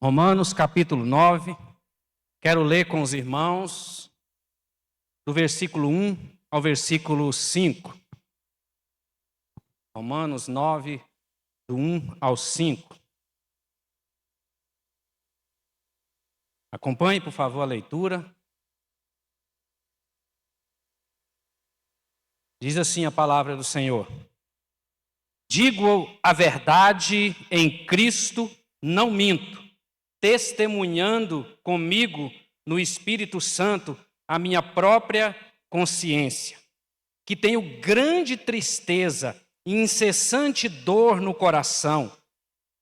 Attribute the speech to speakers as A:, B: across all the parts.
A: Romanos capítulo 9, quero ler com os irmãos do versículo 1 ao versículo 5. Romanos 9, do 1 ao 5. Acompanhe, por favor, a leitura. Diz assim a palavra do Senhor: Digo a verdade em Cristo, não minto, testemunhando comigo no Espírito Santo a minha própria consciência, que tenho grande tristeza e incessante dor no coração,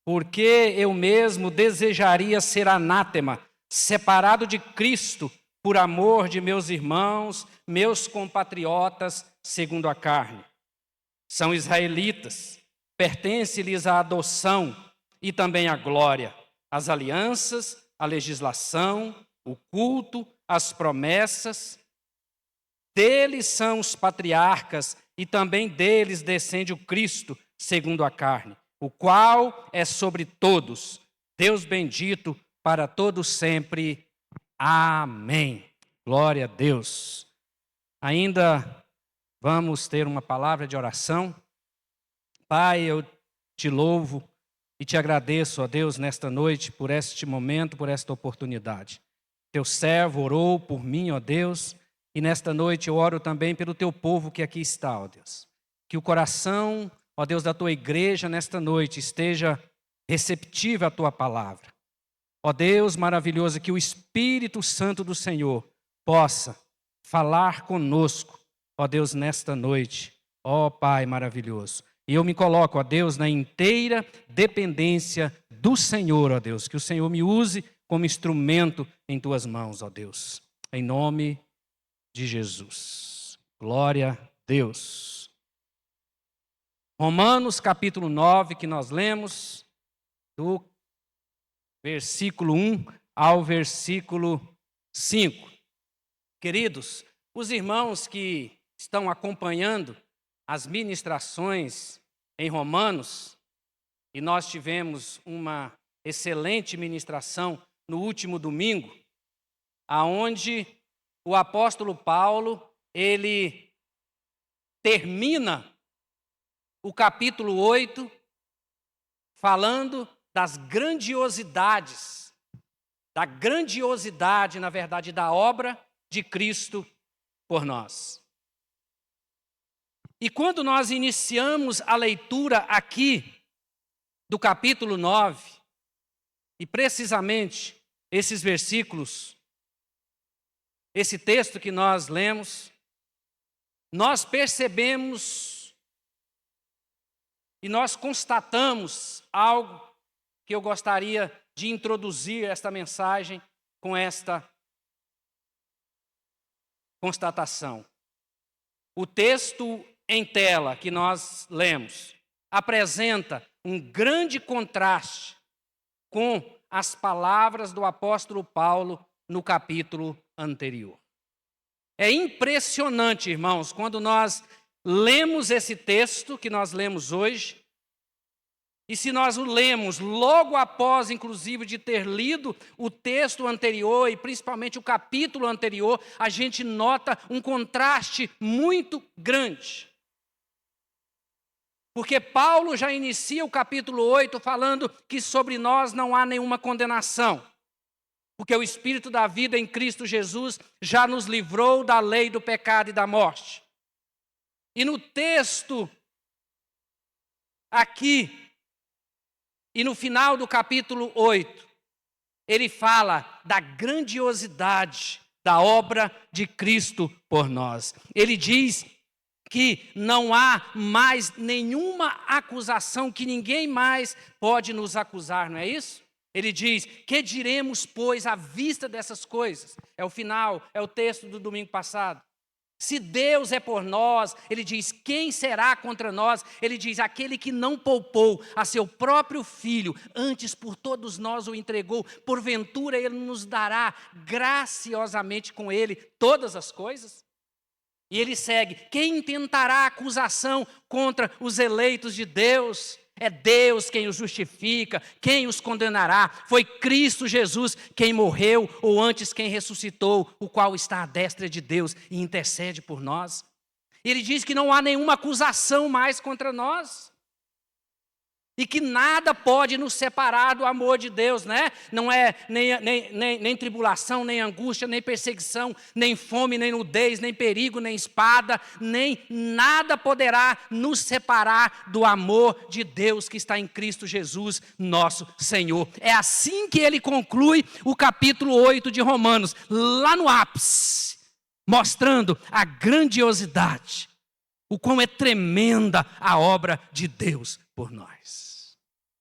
A: porque eu mesmo desejaria ser anátema, separado de Cristo, por amor de meus irmãos, meus compatriotas, segundo a carne. São israelitas, pertence-lhes a adoção e também a glória, as alianças, a legislação, o culto, as promessas. Deles são os patriarcas e também deles descende o Cristo, segundo a carne, o qual é sobre todos, Deus bendito para todos sempre. Amém. Glória a Deus. Ainda vamos ter uma palavra de oração. Pai, eu te louvo e te agradeço, ó Deus, nesta noite, por este momento, por esta oportunidade. Teu servo orou por mim, ó Deus, e nesta noite eu oro também pelo teu povo que aqui está, ó Deus. Que o coração, ó Deus, da tua igreja nesta noite esteja receptivo à tua palavra. Ó Deus maravilhoso, que o Espírito Santo do Senhor possa falar conosco, ó Deus, nesta noite. Ó Pai maravilhoso. E eu me coloco, ó Deus, na inteira dependência do Senhor, ó Deus. Que o Senhor me use como instrumento em tuas mãos, ó Deus. Em nome de Jesus. Glória a Deus. Romanos capítulo 9, que nós lemos, do versículo 1 ao versículo 5. Queridos, os irmãos que estão acompanhando as ministrações em Romanos, e nós tivemos uma excelente ministração no último domingo, aonde o apóstolo Paulo, ele termina o capítulo 8 falando das grandiosidades, da grandiosidade, na verdade, da obra de Cristo por nós. E quando nós iniciamos a leitura aqui do capítulo 9, e precisamente esses versículos, esse texto que nós lemos, nós percebemos e nós constatamos algo que eu gostaria de introduzir esta mensagem com esta constatação. O texto em tela que nós lemos apresenta um grande contraste com as palavras do apóstolo Paulo no capítulo anterior. É impressionante, irmãos, quando nós lemos esse texto que nós lemos hoje, e se nós o lemos logo após, inclusive, de ter lido o texto anterior e principalmente o capítulo anterior, a gente nota um contraste muito grande. Porque Paulo já inicia o capítulo 8 falando que sobre nós não há nenhuma condenação. Porque o Espírito da vida em Cristo Jesus já nos livrou da lei do pecado e da morte. E no texto aqui, e no final do capítulo 8, ele fala da grandiosidade da obra de Cristo por nós. Ele diz que não há mais nenhuma acusação, que ninguém mais pode nos acusar, não é isso? Ele diz, que diremos, pois, à vista dessas coisas? É o final, é o texto do domingo passado. Se Deus é por nós, ele diz, quem será contra nós? Ele diz, aquele que não poupou a seu próprio filho, antes por todos nós o entregou, porventura ele nos dará graciosamente com ele todas as coisas? E ele segue, quem intentará acusação contra os eleitos de Deus? É Deus quem os justifica, quem os condenará. Foi Cristo Jesus quem morreu, ou antes quem ressuscitou, o qual está à destra de Deus e intercede por nós. Ele diz que não há nenhuma acusação mais contra nós. E que nada pode nos separar do amor de Deus, né? Não é nem tribulação, nem angústia, nem perseguição, nem fome, nem nudez, nem perigo, nem espada, nem nada poderá nos separar do amor de Deus que está em Cristo Jesus, nosso Senhor. É assim que ele conclui o capítulo 8 de Romanos, lá no ápice, mostrando a grandiosidade, o quão é tremenda a obra de Deus por nós.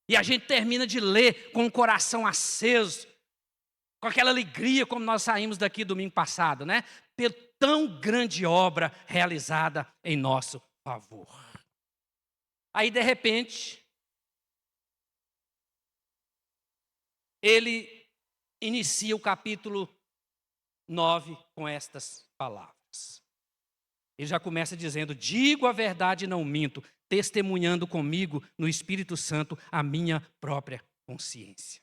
A: E a gente termina de ler com o coração aceso, com aquela alegria como nós saímos daqui domingo passado, né? Pela tão grande obra realizada em nosso favor. Aí, de repente, ele inicia o capítulo 9 com estas palavras. Ele já começa dizendo: digo a verdade e não minto, testemunhando comigo no Espírito Santo a minha própria consciência.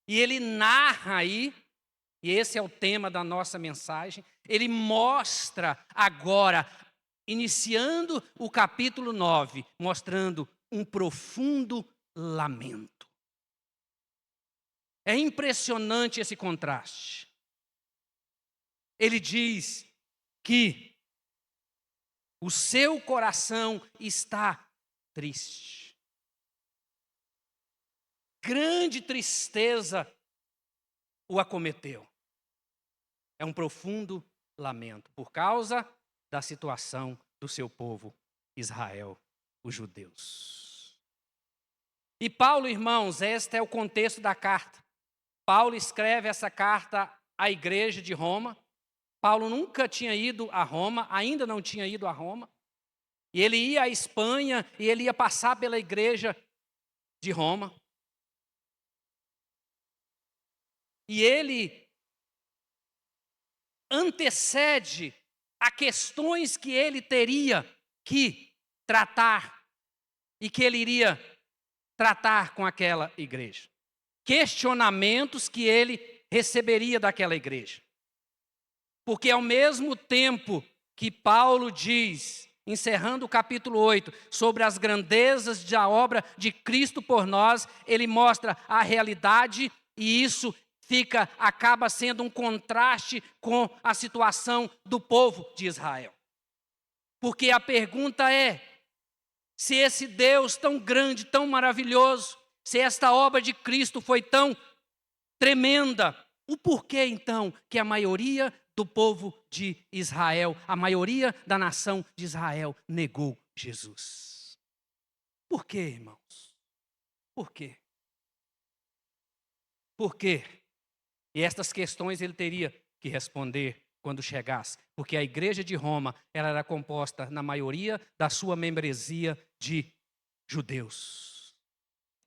A: E ele narra aí, e esse é o tema da nossa mensagem, ele mostra agora, iniciando o capítulo 9, mostrando um profundo lamento. É impressionante esse contraste. Ele diz que o seu coração está triste. Grande tristeza o acometeu. É um profundo lamento por causa da situação do seu povo Israel, os judeus. E Paulo, irmãos, este é o contexto da carta. Paulo escreve essa carta à igreja de Roma. Paulo nunca tinha ido a Roma, ainda não tinha ido a Roma. E ele ia à Espanha e ele ia passar pela igreja de Roma. E ele antecede a questões que ele teria que tratar e que ele iria tratar com aquela igreja. Questionamentos que ele receberia daquela igreja. Porque ao mesmo tempo que Paulo diz, encerrando o capítulo 8, sobre as grandezas da obra de Cristo por nós, ele mostra a realidade e isso acaba sendo um contraste com a situação do povo de Israel. Porque a pergunta é, se esse Deus tão grande, tão maravilhoso, se esta obra de Cristo foi tão tremenda, o porquê então que a maioria do povo de Israel, a maioria da nação de Israel negou Jesus? Por quê, irmãos? Por quê? Por quê? E estas questões ele teria que responder quando chegasse, porque a igreja de Roma ela era composta, na maioria da sua membresia, de judeus.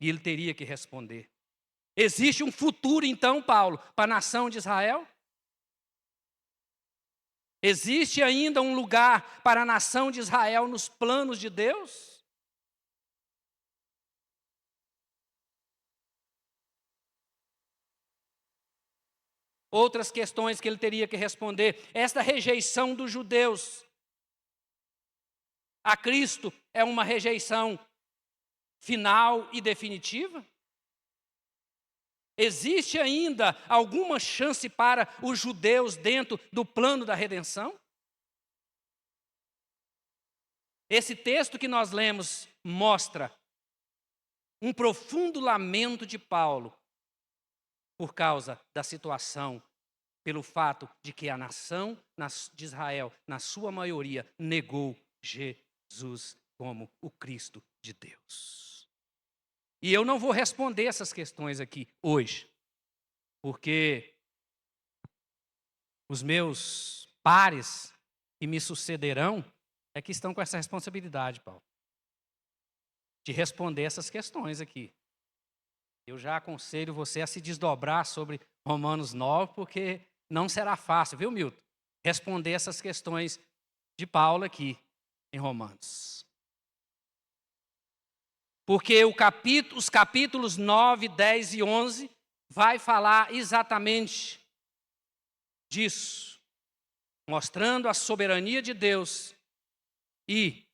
A: E ele teria que responder. Existe um futuro, então, Paulo, para a nação de Israel? Existe ainda um lugar para a nação de Israel nos planos de Deus? Outras questões que ele teria que responder. Esta rejeição dos judeus a Cristo é uma rejeição final e definitiva? Existe ainda alguma chance para os judeus dentro do plano da redenção? Esse texto que nós lemos mostra um profundo lamento de Paulo por causa da situação, pelo fato de que a nação de Israel, na sua maioria, negou Jesus como o Cristo de Deus. E eu não vou responder essas questões aqui hoje, porque os meus pares que me sucederão é que estão com essa responsabilidade, Paulo, de responder essas questões aqui. Eu já aconselho você a se desdobrar sobre Romanos 9, porque não será fácil, viu, Milton? Responder essas questões de Paulo aqui em Romanos. Porque os capítulos 9, 10 e 11 vai falar exatamente disso, mostrando a soberania de Deus e,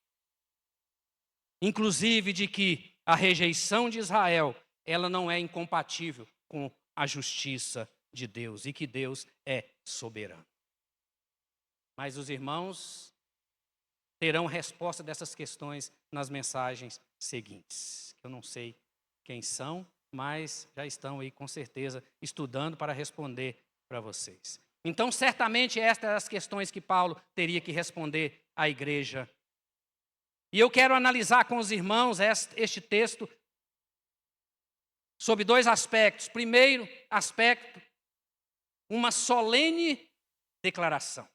A: inclusive, de que a rejeição de Israel, ela não é incompatível com a justiça de Deus e que Deus é soberano. Mas os irmãos terão resposta dessas questões nas mensagens seguintes. Eu não sei quem são, mas já estão aí com certeza estudando para responder para vocês. Então, certamente, estas são as questões que Paulo teria que responder à igreja. E eu quero analisar com os irmãos este texto sob dois aspectos. Primeiro aspecto, uma solene declaração.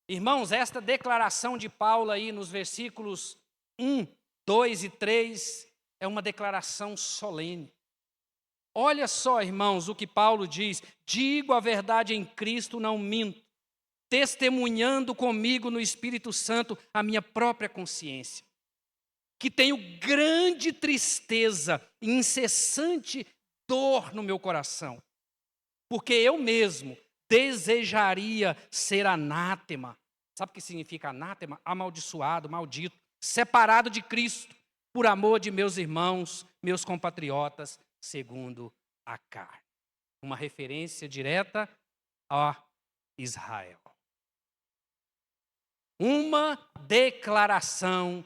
A: Irmãos, esta declaração de Paulo aí nos versículos 1, 2 e 3 é uma declaração solene. Olha só, irmãos, o que Paulo diz: digo a verdade em Cristo, não minto, testemunhando comigo no Espírito Santo a minha própria consciência, que tenho grande tristeza e incessante dor no meu coração, porque eu mesmo desejaria ser anátema. Sabe o que significa anátema? Amaldiçoado, maldito, separado de Cristo, por amor de meus irmãos, meus compatriotas, segundo a carne. Uma referência direta a Israel. Uma declaração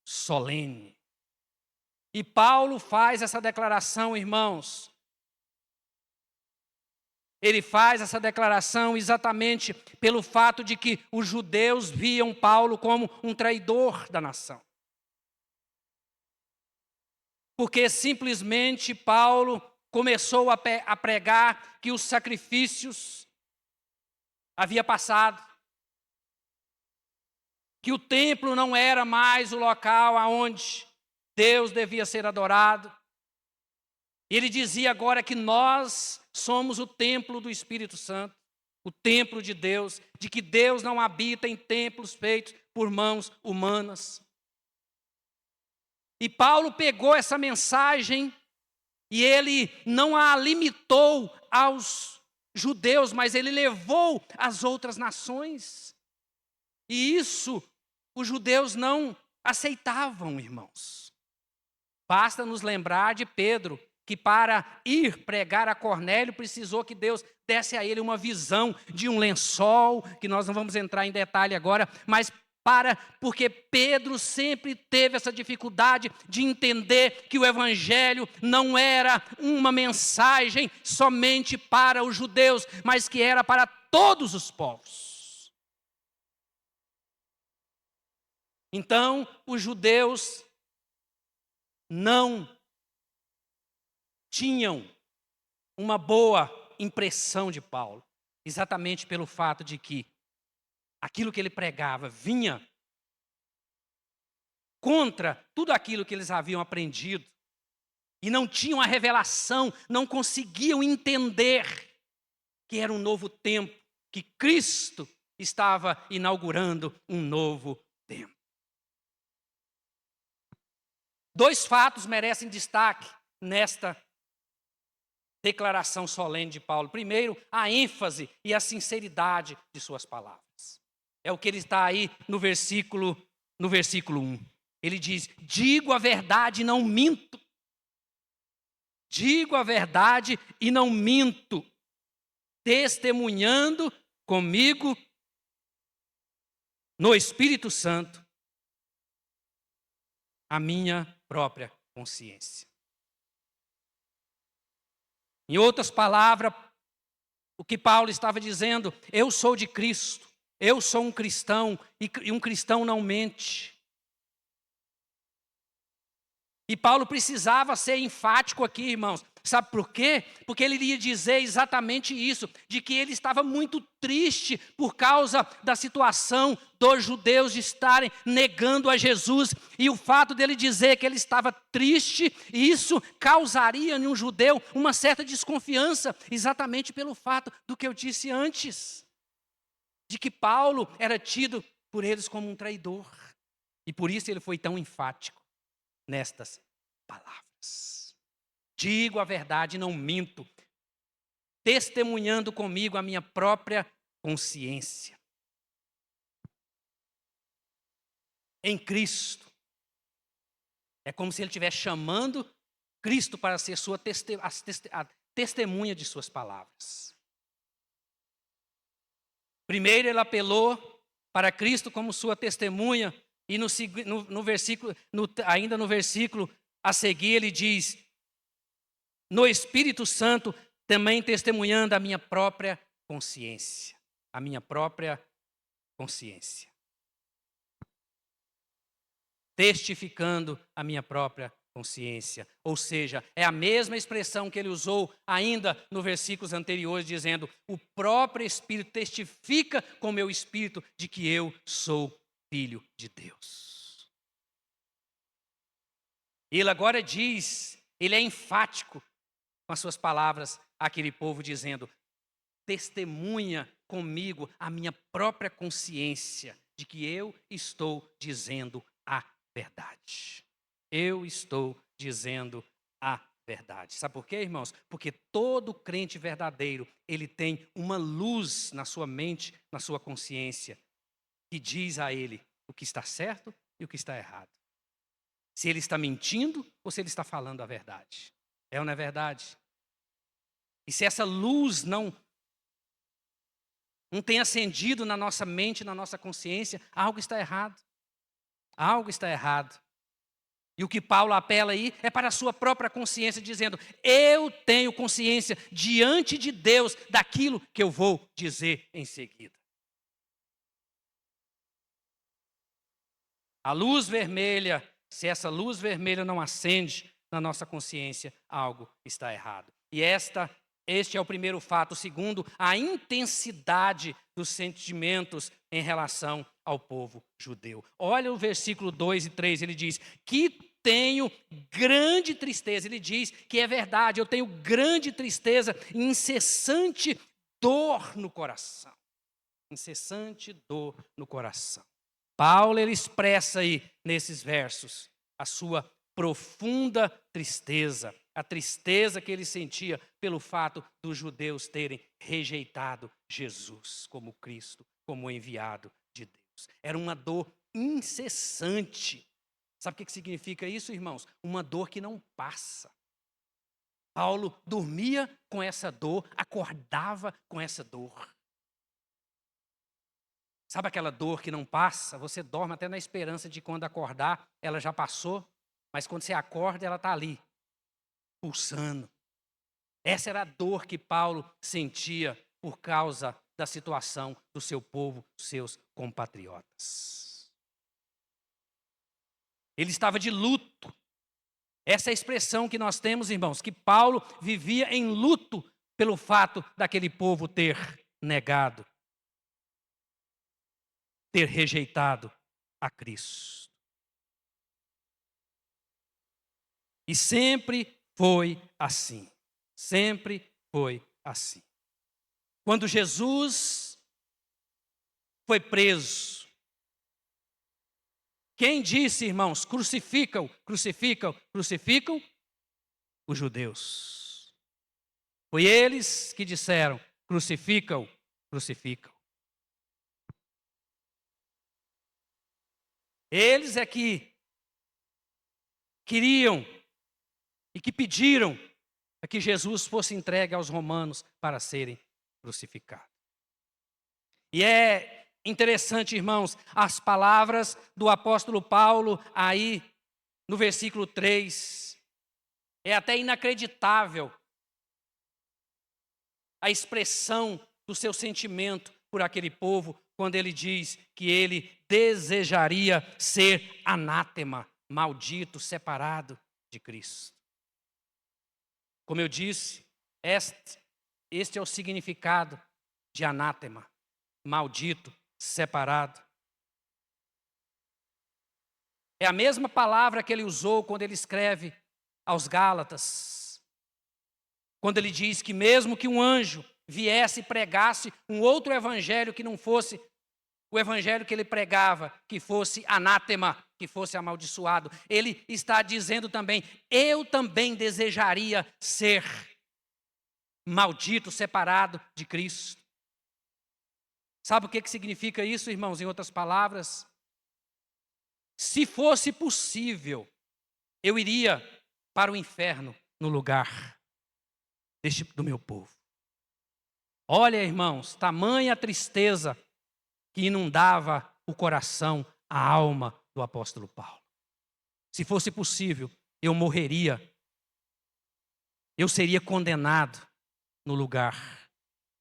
A: solene. E Paulo faz essa declaração, irmãos. Ele faz essa declaração exatamente pelo fato de que os judeus viam Paulo como um traidor da nação. Porque simplesmente Paulo começou a pregar que os sacrifícios havia passado, que o templo não era mais o local aonde Deus devia ser adorado. Ele dizia agora que nós somos o templo do Espírito Santo, o templo de Deus, de que Deus não habita em templos feitos por mãos humanas. E Paulo pegou essa mensagem e ele não a limitou aos judeus, mas ele levou às outras nações. E isso os judeus não aceitavam, irmãos. Basta nos lembrar de Pedro, que para ir pregar a Cornélio precisou que Deus desse a ele uma visão de um lençol, que nós não vamos entrar em detalhe agora, mas porque Pedro sempre teve essa dificuldade de entender que o evangelho não era uma mensagem somente para os judeus, mas que era para todos os povos. Então, os judeus não tinham uma boa impressão de Paulo, exatamente pelo fato de que aquilo que ele pregava vinha contra tudo aquilo que eles haviam aprendido e não tinham a revelação, não conseguiam entender que era um novo tempo, que Cristo estava inaugurando um novo tempo. Dois fatos merecem destaque nesta declaração solene de Paulo. Primeiro, a ênfase e a sinceridade de suas palavras. É o que ele está aí no versículo 1. Ele diz: digo a verdade e não minto. Digo a verdade e não minto, testemunhando comigo no Espírito Santo a minha própria consciência. Em outras palavras, o que Paulo estava dizendo: eu sou de Cristo, eu sou um cristão, e um cristão não mente. E Paulo precisava ser enfático aqui, irmãos. Sabe por quê? Porque ele iria dizer exatamente isso, de que ele estava muito triste por causa da situação dos judeus de estarem negando a Jesus. E o fato dele dizer que ele estava triste, isso causaria em um judeu uma certa desconfiança, exatamente pelo fato do que eu disse antes, de que Paulo era tido por eles como um traidor. E por isso ele foi tão enfático nestas palavras. Digo a verdade, não minto, testemunhando comigo a minha própria consciência. Em Cristo. É como se ele estivesse chamando Cristo para ser a testemunha de suas palavras. Primeiro ele apelou para Cristo como sua testemunha, e ainda no versículo a seguir ele diz, no Espírito Santo, também testemunhando a minha própria consciência. A minha própria consciência. Testificando a minha própria consciência. Ou seja, é a mesma expressão que ele usou ainda no versículos anteriores, dizendo, o próprio Espírito testifica com o meu Espírito de que eu sou filho de Deus. Ele agora diz, ele é enfático com as suas palavras àquele povo, dizendo, testemunha comigo a minha própria consciência de que eu estou dizendo a verdade. Eu estou dizendo a verdade. Sabe por quê, irmãos? Porque todo crente verdadeiro, ele tem uma luz na sua mente, na sua consciência, que diz a ele o que está certo e o que está errado. Se ele está mentindo ou se ele está falando a verdade. É ou não é verdade? E se essa luz não tem acendido na nossa mente, na nossa consciência, algo está errado. Algo está errado. E o que Paulo apela aí é para a sua própria consciência, dizendo, eu tenho consciência diante de Deus daquilo que eu vou dizer em seguida. A luz vermelha, se essa luz vermelha não acende na nossa consciência, algo está errado. E este é o primeiro fato. O segundo, a intensidade dos sentimentos em relação ao povo judeu. Olha o versículo 2 e 3, ele diz, que tenho grande tristeza. Ele diz que é verdade, eu tenho grande tristeza e incessante dor no coração. Incessante dor no coração. Paulo, ele expressa aí, nesses versos, a sua profunda tristeza. A tristeza que ele sentia pelo fato dos judeus terem rejeitado Jesus como Cristo, como enviado de Deus. Era uma dor incessante. Sabe o que significa isso, irmãos? Uma dor que não passa. Paulo dormia com essa dor, acordava com essa dor. Sabe aquela dor que não passa? Você dorme até na esperança de quando acordar, ela já passou, mas quando você acorda, ela está ali, pulsando. Essa era a dor que Paulo sentia por causa da situação do seu povo, seus compatriotas. Ele estava de luto. Essa é a expressão que nós temos, irmãos, que Paulo vivia em luto pelo fato daquele povo ter negado, ter rejeitado a Cristo. E sempre foi assim. Sempre foi assim. Quando Jesus foi preso, quem disse, irmãos, crucificam, crucificam, crucificam? Os judeus. Foi eles que disseram, crucificam, crucificam. Eles é que queriam e que pediram para que Jesus fosse entregue aos romanos para serem crucificados. E é interessante, irmãos, as palavras do apóstolo Paulo aí no versículo 3. É até inacreditável a expressão do seu sentimento por aquele povo, quando ele diz que ele desejaria ser anátema, maldito, separado de Cristo. Como eu disse, este é o significado de anátema, maldito, separado. É a mesma palavra que ele usou quando ele escreve aos Gálatas, quando ele diz que mesmo que um anjo viesse e pregasse um outro evangelho que não fosse o evangelho que ele pregava, que fosse anátema, que fosse amaldiçoado. Ele está dizendo também: eu também desejaria ser maldito, separado de Cristo. Sabe o que significa isso, irmãos? Em outras palavras, se fosse possível, eu iria para o inferno no lugar do meu povo. Olha, irmãos, tamanha tristeza que inundava o coração, a alma do apóstolo Paulo. Se fosse possível, eu morreria. Eu seria condenado no lugar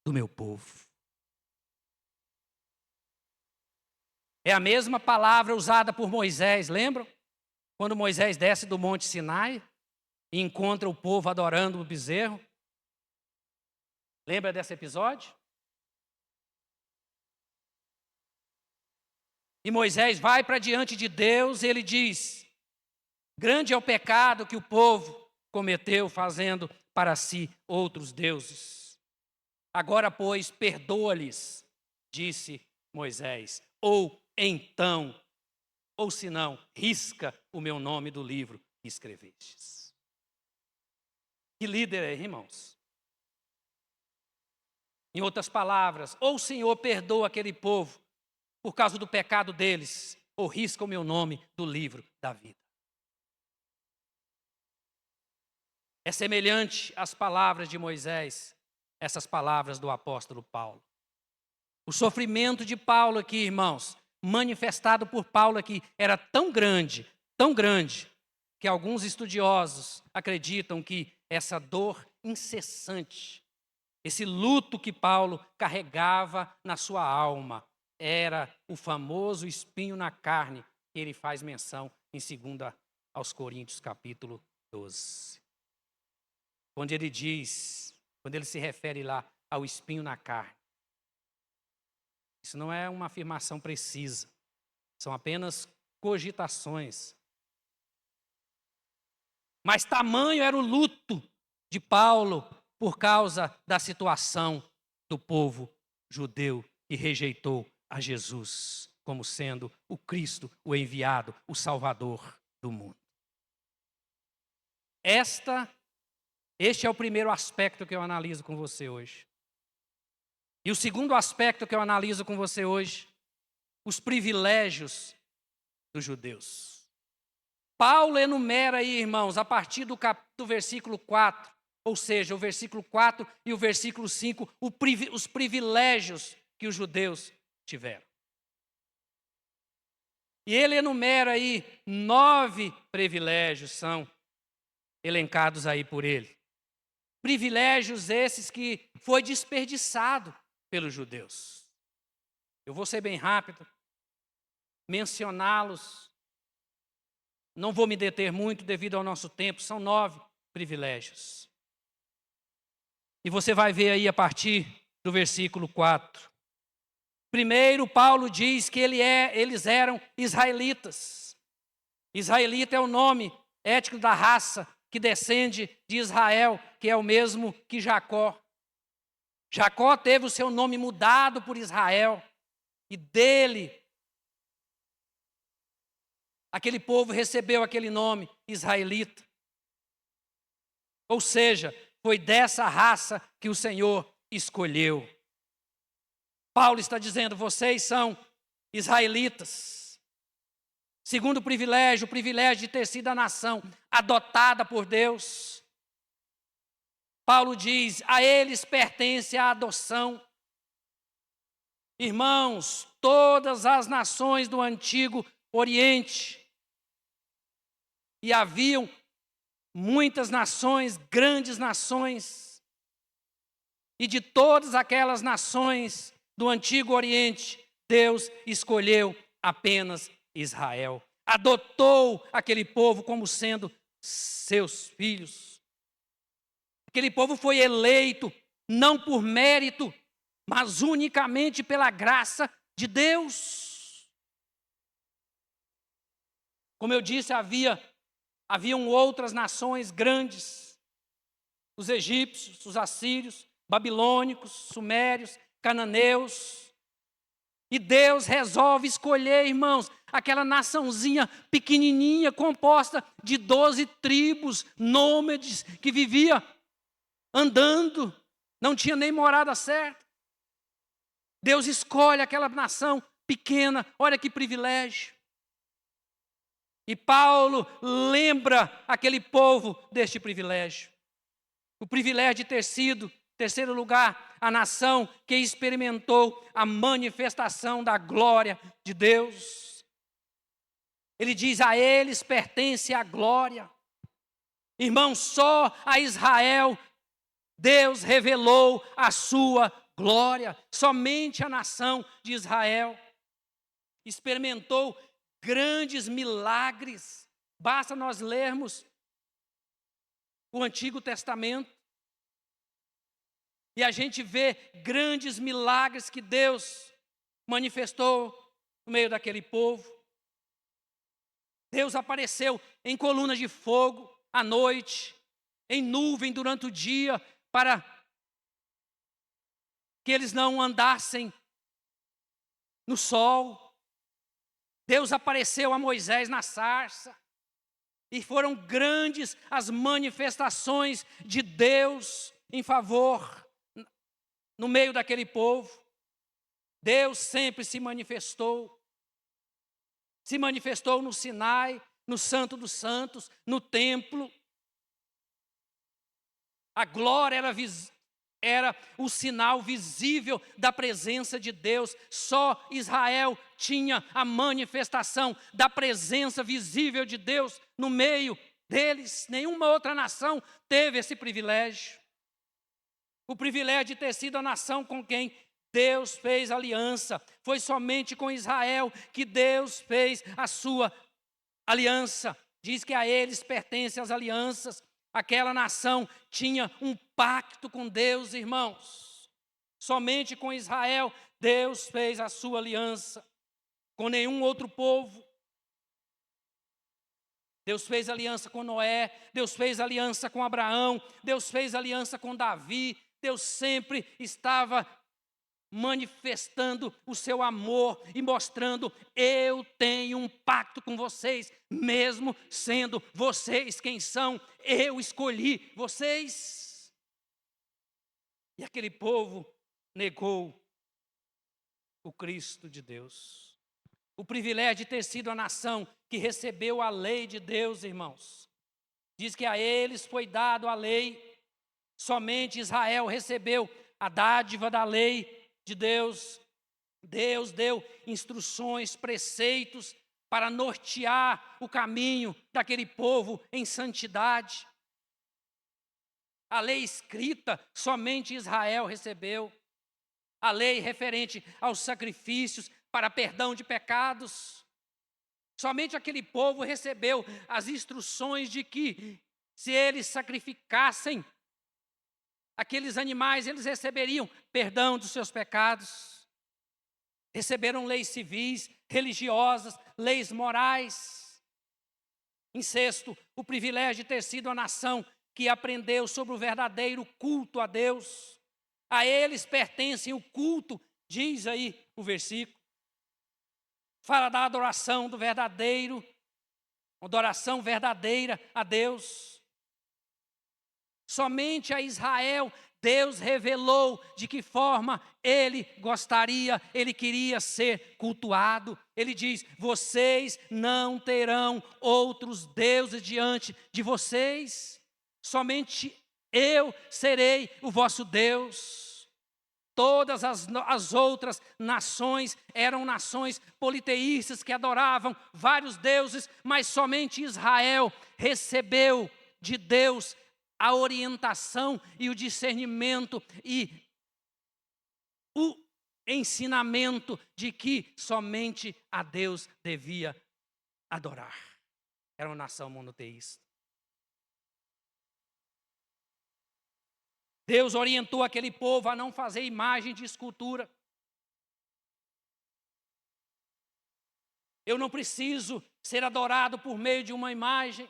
A: do meu povo. É a mesma palavra usada por Moisés, lembram? Quando Moisés desce do Monte Sinai e encontra o povo adorando o bezerro. Lembra desse episódio? E Moisés vai para diante de Deus e ele diz: grande é o pecado que o povo cometeu, fazendo para si outros deuses. Agora, pois, perdoa-lhes, disse Moisés, ou então, ou se não, risca o meu nome do livro que escrevestes. Que líder é, irmãos? Em outras palavras, ou o Senhor perdoa aquele povo por causa do pecado deles, ou risca o meu nome do livro da vida. É semelhante às palavras de Moisés, essas palavras do apóstolo Paulo. O sofrimento de Paulo aqui, irmãos, manifestado por Paulo aqui, era tão grande, que alguns estudiosos acreditam que essa dor incessante, esse luto que Paulo carregava na sua alma, era o famoso espinho na carne que ele faz menção em 2 aos Coríntios, capítulo 12. Onde ele diz, quando ele se refere lá ao espinho na carne. Isso não é uma afirmação precisa, são apenas cogitações. Mas tamanho era o luto de Paulo por causa da situação do povo judeu que rejeitou a Jesus como sendo o Cristo, o enviado, o Salvador do mundo. Este é o primeiro aspecto que eu analiso com você hoje. E o segundo aspecto que eu analiso com você hoje, os privilégios dos judeus. Paulo enumera aí, irmãos, a partir do versículo 4, ou seja, o versículo 4 e o versículo 5, os privilégios que os judeus tiveram. E ele enumera aí 9 privilégios, são elencados aí por ele. Privilégios esses que foi desperdiçado pelos judeus. Eu vou ser bem rápido, mencioná-los. Não vou me deter muito devido ao nosso tempo, são 9 privilégios. E você vai ver aí a partir do versículo 4. Primeiro, Paulo diz que eles eram israelitas. Israelita é o nome étnico da raça que descende de Israel, que é o mesmo que Jacó. Jacó teve o seu nome mudado por Israel, e dele, aquele povo recebeu aquele nome, israelita. Ou seja, foi dessa raça que o Senhor escolheu. Paulo está dizendo, vocês são israelitas. Segundo privilégio, o privilégio de ter sido a nação adotada por Deus. Paulo diz, a eles pertence a adoção. Irmãos, todas as nações do Antigo Oriente, e haviam muitas nações, grandes nações, e de todas aquelas nações do Antigo Oriente, Deus escolheu apenas Israel. Adotou aquele povo como sendo seus filhos. Aquele povo foi eleito não por mérito, mas unicamente pela graça de Deus. Como eu disse, haviam outras nações grandes, os egípcios, os assírios, babilônicos, sumérios, cananeus. E Deus resolve escolher, irmãos, aquela naçãozinha pequenininha, composta de 12 tribos nômades que vivia andando, não tinha nem morada certa. Deus escolhe aquela nação pequena, olha que privilégio. E Paulo lembra aquele povo deste privilégio. O privilégio de ter sido, terceiro lugar, a nação que experimentou a manifestação da glória de Deus. Ele diz: a eles pertence a glória. Irmão, só a Israel Deus revelou a sua glória. Somente a nação de Israel experimentou grandes milagres. Basta nós lermos o Antigo Testamento e a gente vê grandes milagres que Deus manifestou no meio daquele povo. Deus apareceu em colunas de fogo à noite, em nuvem durante o dia, para que eles não andassem no sol. Deus apareceu a Moisés na sarça. E foram grandes as manifestações de Deus em favor no meio daquele povo. Deus sempre se manifestou. Se manifestou no Sinai, no Santo dos Santos, no templo. A glória era o sinal visível da presença de Deus. Só Israel tinha a manifestação da presença visível de Deus no meio deles. Nenhuma outra nação teve esse privilégio. O privilégio de ter sido a nação com quem Deus fez aliança. Foi somente com Israel que Deus fez a sua aliança. Diz que a eles pertencem as alianças. Aquela nação tinha um pacto com Deus, irmãos. Somente com Israel Deus fez a sua aliança. Com nenhum outro povo. Deus fez aliança com Noé, Deus fez aliança com Abraão, Deus fez aliança com Davi. Deus sempre estava manifestando o seu amor e mostrando: eu tenho um pacto com vocês, mesmo sendo vocês quem são, eu escolhi vocês. E aquele povo negou o Cristo de Deus. O privilégio de ter sido a nação que recebeu a lei de Deus, irmãos. Diz que a eles foi dado a lei. Somente Israel recebeu a dádiva da lei de Deus. Deus deu instruções, preceitos para nortear o caminho daquele povo em santidade. A lei escrita somente Israel recebeu. A lei referente aos sacrifícios para perdão de pecados. Somente aquele povo recebeu as instruções de que, se eles sacrificassem aqueles animais, eles receberiam perdão dos seus pecados. Receberam leis civis, religiosas, leis morais. Em sexto, o privilégio de ter sido a nação que aprendeu sobre o verdadeiro culto a Deus. A eles pertencem o culto, diz aí o versículo. Fala da adoração do verdadeiro, adoração verdadeira a Deus. Somente a Israel Deus revelou de que forma ele gostaria, ele queria ser cultuado. Ele diz: vocês não terão outros deuses diante de vocês, somente eu serei o vosso Deus. Todas as outras nações eram nações politeístas que adoravam vários deuses, mas somente Israel recebeu de Deus a orientação e o discernimento e o ensinamento de que somente a Deus devia adorar. Era uma nação monoteísta. Deus orientou aquele povo a não fazer imagem de escultura. Eu não preciso ser adorado por meio de uma imagem.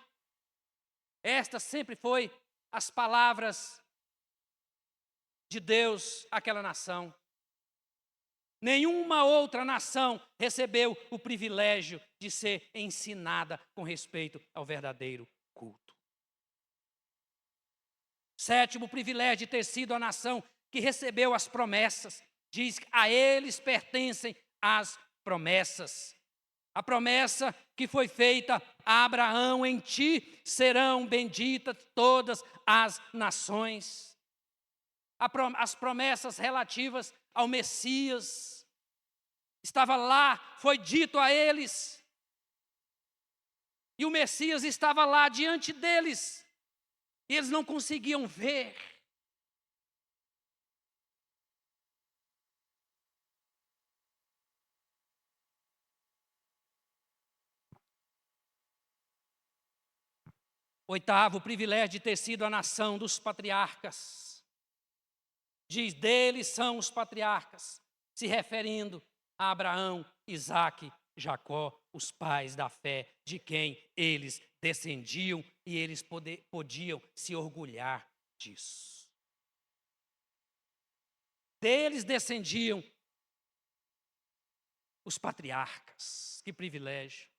A: Esta sempre foi as palavras de Deus àquela nação. Nenhuma outra nação recebeu o privilégio de ser ensinada com respeito ao verdadeiro culto. Sétimo privilégio de ter sido a nação que recebeu as promessas. Diz que a eles pertencem as promessas. A promessa que foi feita a Abraão: em ti serão benditas todas as nações. As promessas relativas ao Messias estava lá, foi dito a eles. E o Messias estava lá diante deles. E eles não conseguiam ver. Oitavo, o privilégio de ter sido a nação dos patriarcas. Diz, deles são os patriarcas, se referindo a Abraão, Isaque, Jacó, os pais da fé, de quem eles descendiam e eles podiam se orgulhar disso. Deles descendiam os patriarcas. Que privilégio.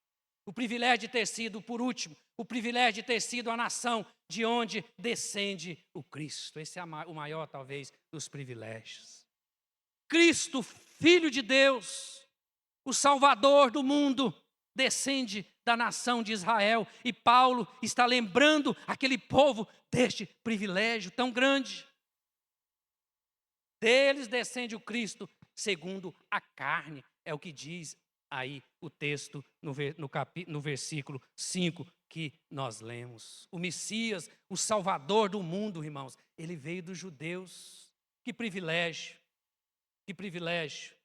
A: O privilégio de ter sido, por último, o privilégio de ter sido a nação de onde descende o Cristo. Esse é o maior, talvez, dos privilégios. Cristo, Filho de Deus, o Salvador do mundo, descende da nação de Israel. E Paulo está lembrando aquele povo deste privilégio tão grande. Deles descende o Cristo segundo a carne, é o que diz aí o texto no versículo 5 que nós lemos. O Messias, o Salvador do mundo, irmãos, ele veio dos judeus. Que privilégio, que privilégio.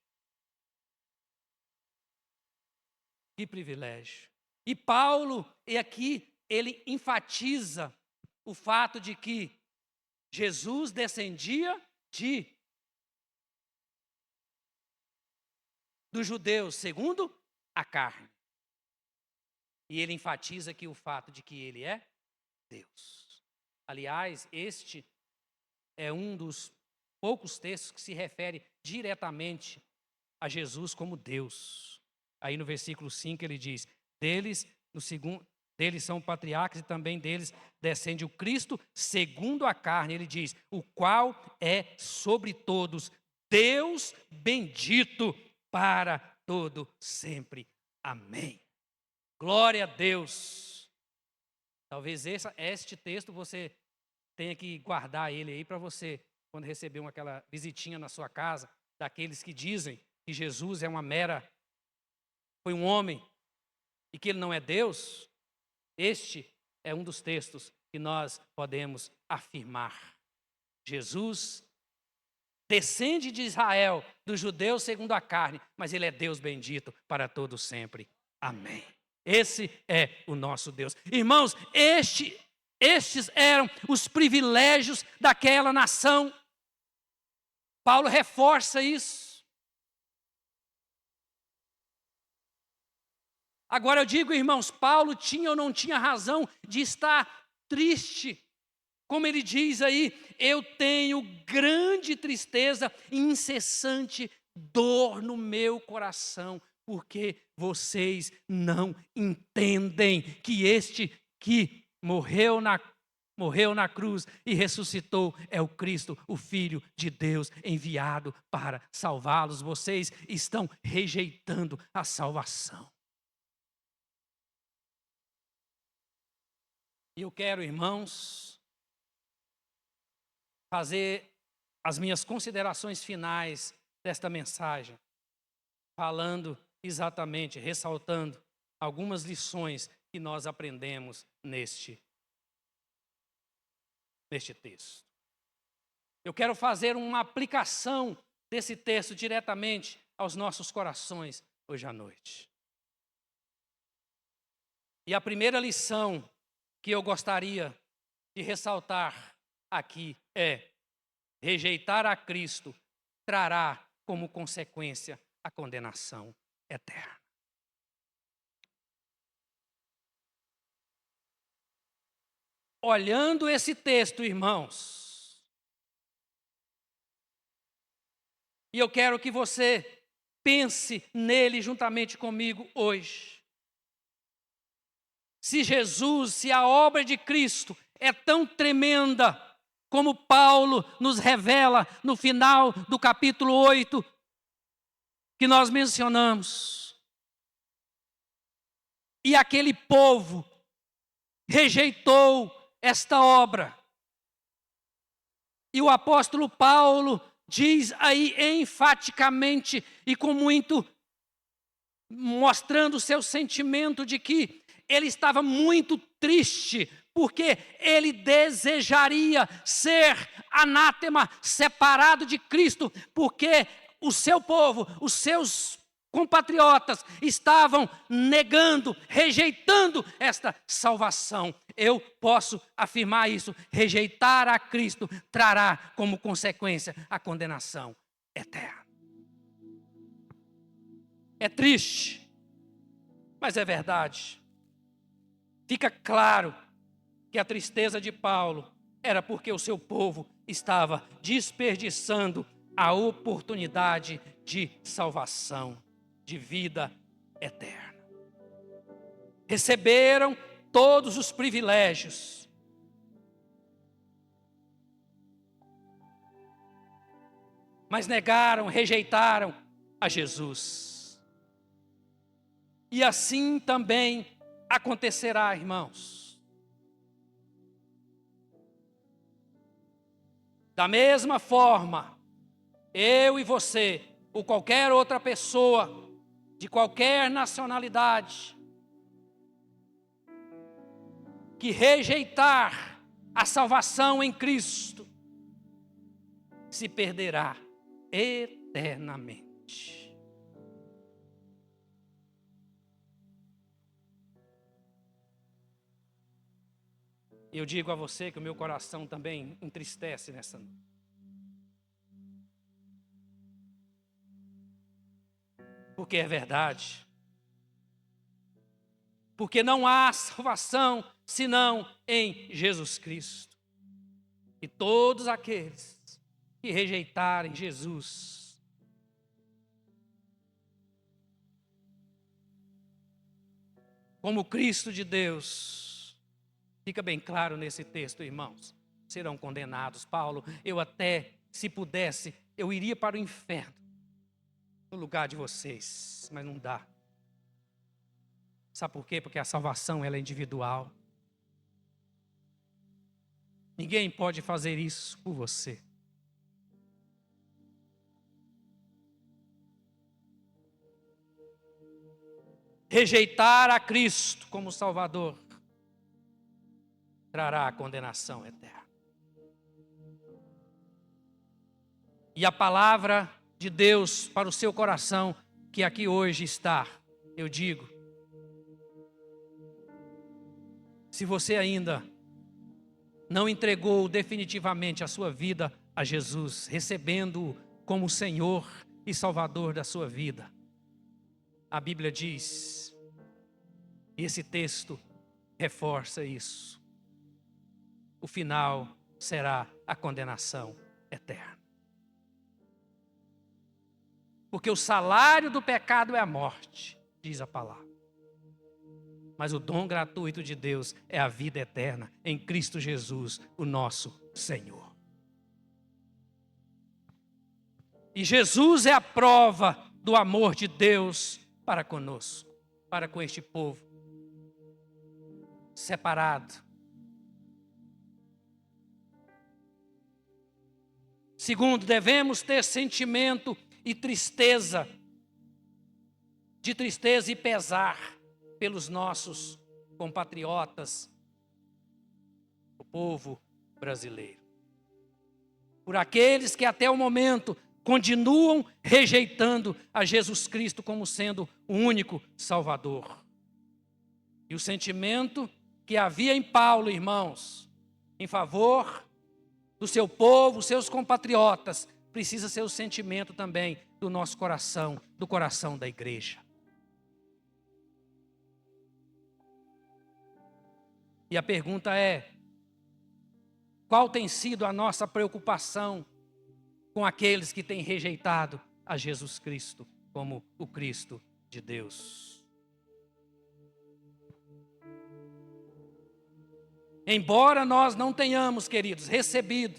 A: Que privilégio. E Paulo, e aqui, ele enfatiza o fato de que Jesus descendia dos judeus, segundo a carne. E ele enfatiza aqui o fato de que ele é Deus. Aliás, este é um dos poucos textos que se refere diretamente a Jesus como Deus. Aí no versículo 5 ele diz, deles são patriarcas e também deles descende o Cristo segundo a carne. Ele diz, o qual é sobre todos Deus bendito para todo sempre. Amém. Glória a Deus. Talvez este texto você tenha que guardar ele aí para você, quando receber aquela visitinha na sua casa, daqueles que dizem que Jesus foi um homem e que ele não é Deus. Este é um dos textos que nós podemos afirmar. Jesus descende de Israel, dos judeus segundo a carne, mas ele é Deus bendito para todo sempre. Amém. Esse é o nosso Deus. Irmãos, estes eram os privilégios daquela nação. Paulo reforça isso. Agora eu digo, irmãos, Paulo tinha ou não tinha razão de estar triste? Como ele diz aí, eu tenho grande tristeza e incessante dor no meu coração, porque vocês não entendem que este que morreu na cruz e ressuscitou é o Cristo, o Filho de Deus, enviado para salvá-los. Vocês estão rejeitando a salvação. E eu quero, irmãos, fazer as minhas considerações finais desta mensagem, falando exatamente, ressaltando algumas lições que nós aprendemos neste texto. Eu quero fazer uma aplicação desse texto diretamente aos nossos corações hoje à noite. E a primeira lição que eu gostaria de ressaltar aqui é: rejeitar a Cristo trará como consequência a condenação eterna. Olhando esse texto, irmãos, e eu quero que você pense nele juntamente comigo hoje. Se Jesus, se a obra de Cristo é tão tremenda, como Paulo nos revela no final do capítulo 8, que nós mencionamos, e aquele povo rejeitou esta obra, e o apóstolo Paulo diz aí enfaticamente e com muito, mostrando o seu sentimento de que ele estava muito triste, porque ele desejaria ser anátema, separado de Cristo, porque o seu povo, os seus compatriotas estavam negando, rejeitando esta salvação. Eu posso afirmar isso: rejeitar a Cristo trará como consequência a condenação eterna. É triste, mas é verdade. Fica claro que a tristeza de Paulo era porque o seu povo estava desperdiçando a oportunidade de salvação, de vida eterna. Receberam todos os privilégios, mas negaram, rejeitaram a Jesus. E assim também acontecerá, irmãos. Da mesma forma, eu e você, ou qualquer outra pessoa, de qualquer nacionalidade, que rejeitar a salvação em Cristo, se perderá eternamente. Eu digo a você que o meu coração também entristece nessa noite. Porque é verdade. Porque não há salvação senão em Jesus Cristo. E todos aqueles que rejeitarem Jesus, como Cristo de Deus, fica bem claro nesse texto, irmãos, serão condenados. Paulo, eu até, se pudesse, eu iria para o inferno, no lugar de vocês, mas não dá. Sabe por quê? Porque a salvação ela é individual. Ninguém pode fazer isso por você. Rejeitar a Cristo como Salvador trará a condenação eterna. E a palavra de Deus para o seu coração, que aqui hoje está, eu digo, se você ainda não entregou definitivamente a sua vida a Jesus, recebendo-o como Senhor e Salvador da sua vida, a Bíblia diz, e esse texto reforça isso, o final será a condenação eterna. Porque o salário do pecado é a morte, diz a palavra. Mas o dom gratuito de Deus é a vida eterna em Cristo Jesus, o nosso Senhor. E Jesus é a prova do amor de Deus para conosco, para com este povo separado. Segundo, devemos ter sentimento e tristeza, de tristeza e pesar pelos nossos compatriotas, o povo brasileiro. Por aqueles que até o momento continuam rejeitando a Jesus Cristo como sendo o único Salvador. E o sentimento que havia em Paulo, irmãos, em favor do seu povo, seus compatriotas, precisa ser o sentimento também do nosso coração, do coração da igreja. E a pergunta é: qual tem sido a nossa preocupação com aqueles que têm rejeitado a Jesus Cristo como o Cristo de Deus. Embora nós não tenhamos, queridos, recebido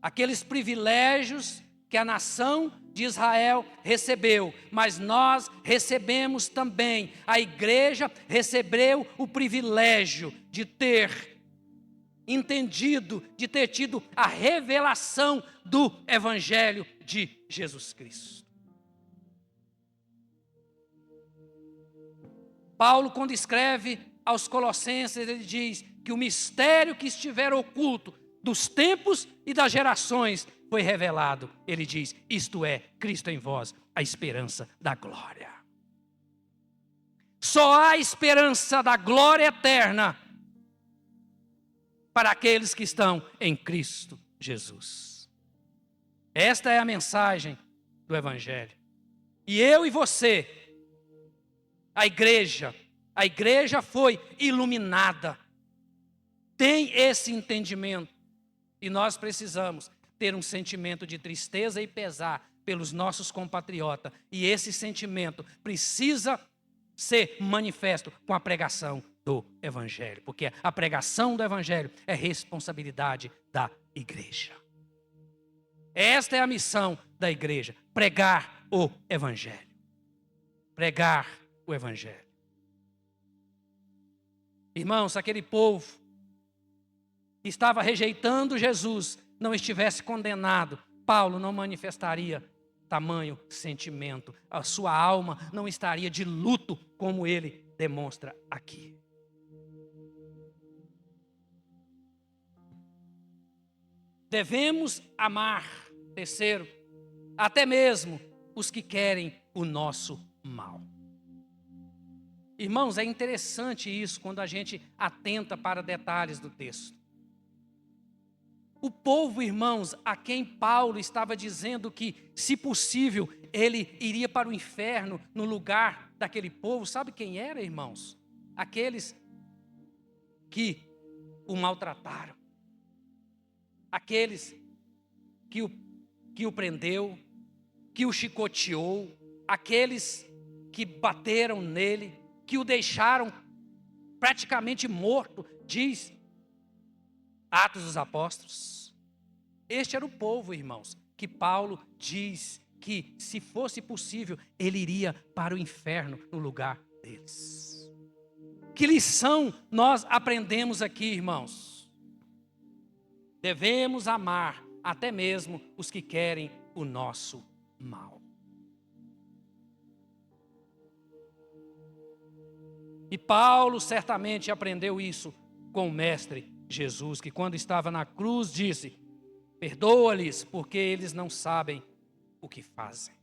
A: aqueles privilégios que a nação de Israel recebeu, mas nós recebemos também, a igreja recebeu o privilégio de ter entendido, de ter tido a revelação do Evangelho de Jesus Cristo. Paulo, quando escreve aos Colossenses, ele diz que o mistério que estiver oculto dos tempos e das gerações foi revelado. Ele diz, isto é, Cristo em vós, a esperança da glória. Só há esperança da glória eterna para aqueles que estão em Cristo Jesus. Esta é a mensagem do Evangelho. E eu e você, a igreja foi iluminada, tem esse entendimento. E nós precisamos ter um sentimento de tristeza e pesar pelos nossos compatriotas. E esse sentimento precisa ser manifesto com a pregação do Evangelho. Porque a pregação do Evangelho é responsabilidade da igreja. Esta é a missão da igreja, pregar o Evangelho. Pregar o Evangelho. Irmãos, aquele povo que estava rejeitando Jesus, não estivesse condenado, Paulo não manifestaria tamanho sentimento. A sua alma não estaria de luto como ele demonstra aqui. Devemos amar, terceiro, até mesmo os que querem o nosso mal. Irmãos, é interessante isso quando a gente atenta para detalhes do texto. O povo, irmãos, a quem Paulo estava dizendo que, se possível, ele iria para o inferno no lugar daquele povo, sabe quem era, irmãos? Aqueles que o maltrataram. Aqueles que o prendeu, que o chicoteou, aqueles que bateram nele, que o deixaram praticamente morto, diz Atos dos Apóstolos. Este era o povo, irmãos, que Paulo diz que, se fosse possível, ele iria para o inferno no lugar deles. Que lição nós aprendemos aqui, irmãos? Devemos amar até mesmo os que querem o nosso mal. E Paulo certamente aprendeu isso com o Mestre Jesus, que quando estava na cruz disse, perdoa-lhes porque eles não sabem o que fazem.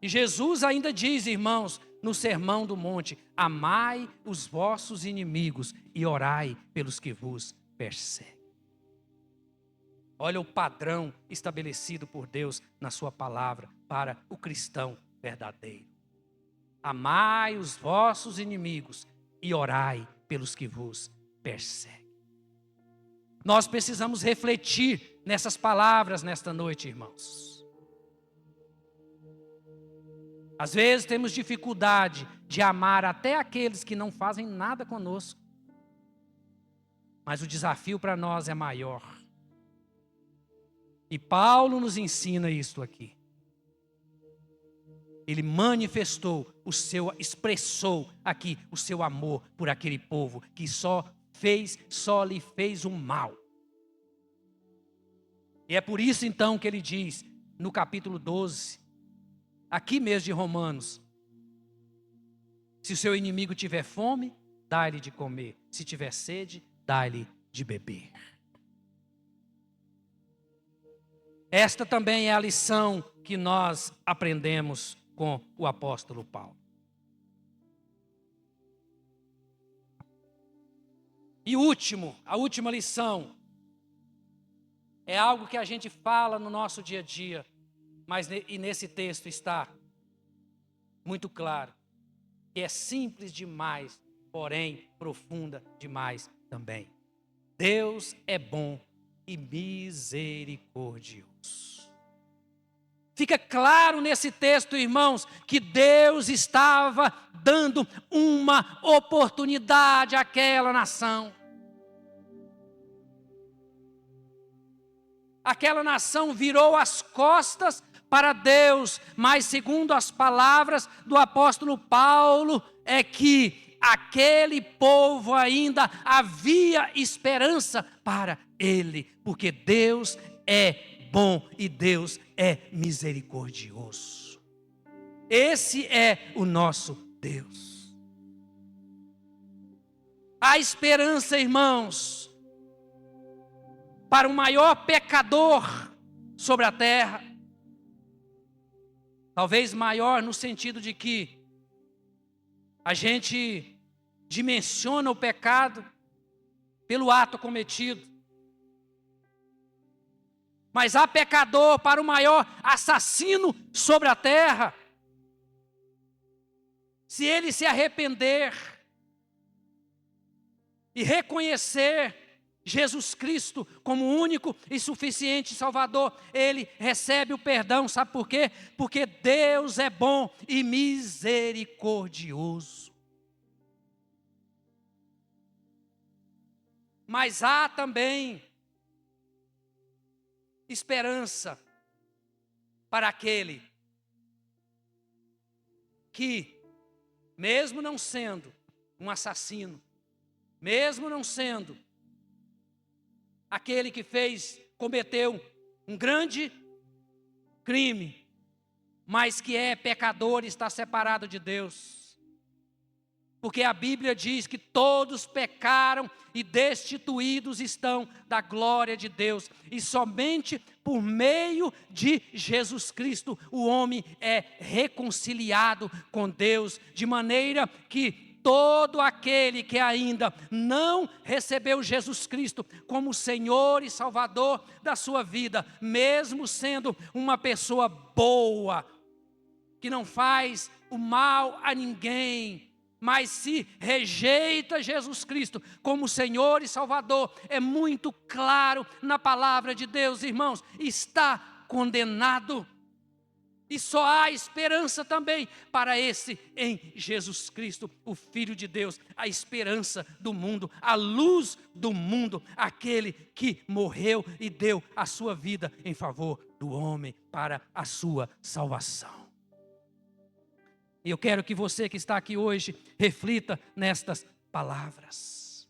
A: E Jesus ainda diz, irmãos, no Sermão do Monte, amai os vossos inimigos e orai pelos que vos perseguem. Olha o padrão estabelecido por Deus na sua palavra para o cristão verdadeiro. Amai os vossos inimigos e orai pelos que vos perseguem. Nós precisamos refletir nessas palavras nesta noite, irmãos. Às vezes temos dificuldade de amar até aqueles que não fazem nada conosco. Mas o desafio para nós é maior. E Paulo nos ensina isso aqui. Ele manifestou expressou aqui o seu amor por aquele povo que só lhe fez um mal. E é por isso então que ele diz no capítulo 12, aqui mesmo de Romanos, se o seu inimigo tiver fome, dá-lhe de comer. Se tiver sede, dá-lhe de beber. Esta também é a lição que nós aprendemos com o apóstolo Paulo. E a última lição, é algo que a gente fala no nosso dia a dia, mas nesse texto está muito claro, que é simples demais, porém profunda demais também. Deus é bom e misericordioso. Fica claro nesse texto, irmãos, que Deus estava dando uma oportunidade àquela nação. Aquela nação virou as costas para Deus, mas segundo as palavras do apóstolo Paulo, é que aquele povo ainda havia esperança para ele, porque Deus é bom e Deus é misericordioso. Esse é o nosso Deus. Há esperança, irmãos, para o maior pecador sobre a terra. Talvez maior no sentido de que a gente dimensiona o pecado pelo ato cometido. Mas há pecador para o maior assassino sobre a terra. Se ele se arrepender e reconhecer Jesus Cristo como único e suficiente Salvador, ele recebe o perdão. Sabe por quê? Porque Deus é bom e misericordioso. Mas há também esperança para aquele que, mesmo não sendo um assassino, mesmo não sendo aquele que cometeu um grande crime, mas que é pecador e está separado de Deus. Porque a Bíblia diz que todos pecaram e destituídos estão da glória de Deus. E somente por meio de Jesus Cristo o homem é reconciliado com Deus, de maneira que todo aquele que ainda não recebeu Jesus Cristo como Senhor e Salvador da sua vida, mesmo sendo uma pessoa boa, que não faz o mal a ninguém, mas se rejeita Jesus Cristo como Senhor e Salvador, é muito claro na palavra de Deus, irmãos, está condenado. E só há esperança também para esse em Jesus Cristo, o Filho de Deus, a esperança do mundo, a luz do mundo, aquele que morreu e deu a sua vida em favor do homem para a sua salvação. E eu quero que você que está aqui hoje reflita nestas palavras.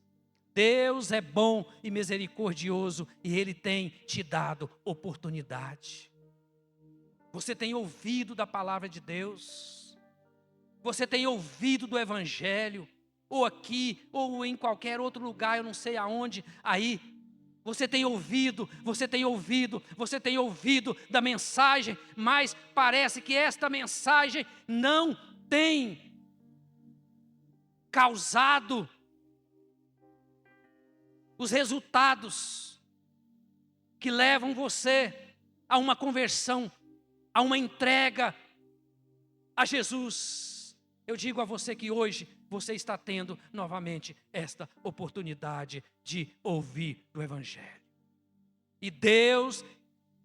A: Deus é bom e misericordioso e Ele tem te dado oportunidade. Você tem ouvido da palavra de Deus? Você tem ouvido do Evangelho? Ou aqui, ou em qualquer outro lugar, eu não sei aonde, aí. Você tem ouvido da mensagem, mas parece que esta mensagem não tem causado os resultados que levam você a uma conversão, a uma entrega a Jesus. Eu digo a você que hoje você está tendo novamente esta oportunidade de ouvir do Evangelho. E Deus,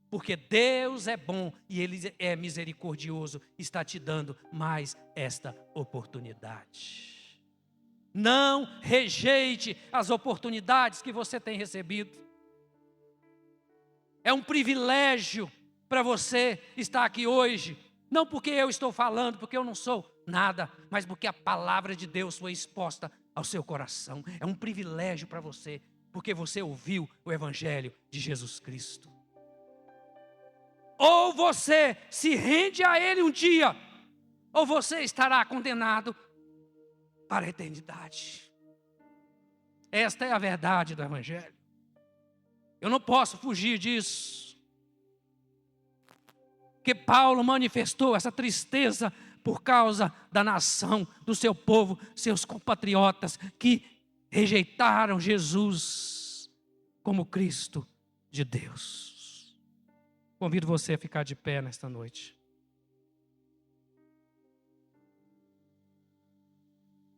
A: porque Deus é bom e Ele é misericordioso, está te dando mais esta oportunidade. Não rejeite as oportunidades que você tem recebido. É um privilégio para você estar aqui hoje. Não porque eu estou falando, porque eu não sou nada, mas porque a palavra de Deus foi exposta ao seu coração. É um privilégio para você, porque você ouviu o Evangelho de Jesus Cristo. Ou você se rende a Ele um dia, ou você estará condenado para a eternidade. Esta é a verdade do Evangelho. Eu não posso fugir disso. Que Paulo manifestou essa tristeza por causa da nação, do seu povo, seus compatriotas que rejeitaram Jesus como Cristo de Deus. Convido você a ficar de pé nesta noite.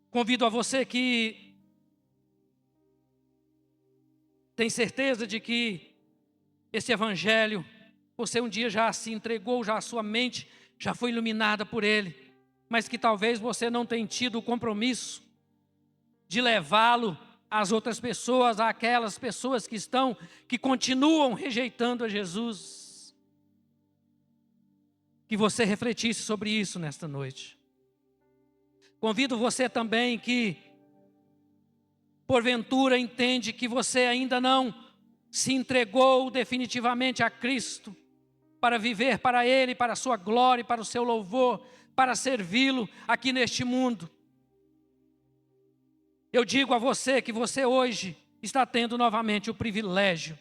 A: Convido a você que tem certeza de que esse Evangelho você um dia já se entregou, já a sua mente já foi iluminada por Ele, mas que talvez você não tenha tido o compromisso de levá-lo às outras pessoas, àquelas pessoas que continuam rejeitando a Jesus. Que você refletisse sobre isso nesta noite. Convido você também que, porventura, entende que você ainda não se entregou definitivamente a Cristo, para viver para Ele, para a sua glória, para o seu louvor, para servi-lo aqui neste mundo. Eu digo a você que você hoje está tendo novamente o privilégio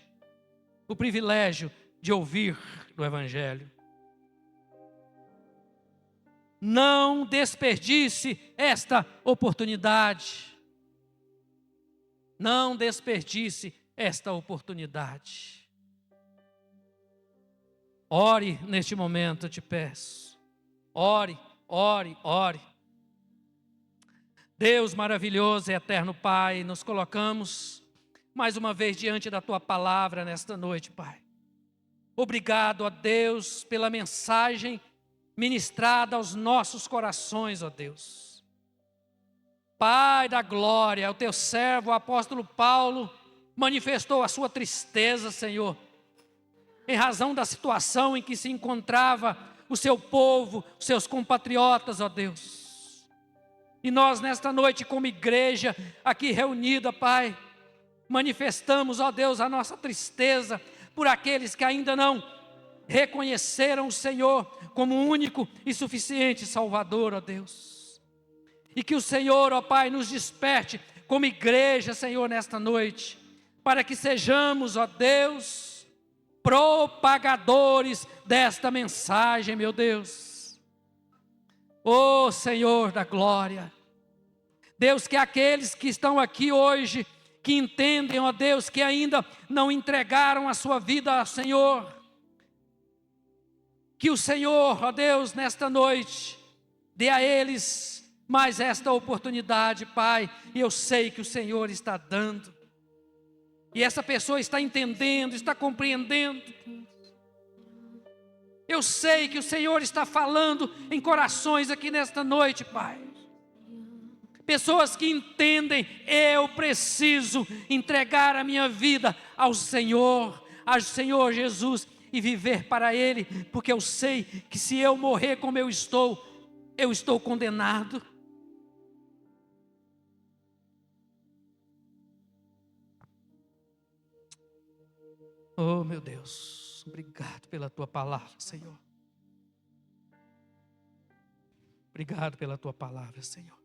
A: de ouvir do Evangelho. Não desperdice esta oportunidade. Não desperdice esta oportunidade. Ore neste momento, eu te peço. Ore, ore, ore. Deus maravilhoso e eterno Pai, nos colocamos mais uma vez diante da Tua palavra nesta noite, Pai. Obrigado, ó Deus, pela mensagem ministrada aos nossos corações, ó Deus. Pai da glória, o Teu servo, o apóstolo Paulo, manifestou a sua tristeza, Senhor, em razão da situação em que se encontrava o seu povo, os seus compatriotas, ó Deus. E nós nesta noite como igreja aqui reunida, Pai, manifestamos, ó Deus, a nossa tristeza por aqueles que ainda não reconheceram o Senhor como único e suficiente Salvador, ó Deus. E que o Senhor, ó Pai, nos desperte como igreja, Senhor, nesta noite, para que sejamos, ó Deus, propagadores desta mensagem, meu Deus. Ó Senhor da glória, Deus, que aqueles que estão aqui hoje, que entendem, ó Deus, que ainda não entregaram a sua vida ao Senhor, que o Senhor, ó Deus, nesta noite, dê a eles mais esta oportunidade, Pai, e eu sei que o Senhor está dando. E essa pessoa está entendendo, está compreendendo. Eu sei que o Senhor está falando em corações aqui nesta noite, Pai. Pessoas que entendem, eu preciso entregar a minha vida ao Senhor Jesus e viver para Ele, porque eu sei que se eu morrer como eu estou condenado. Oh, meu Deus, obrigado pela Tua palavra, Senhor. Obrigado pela Tua palavra, Senhor.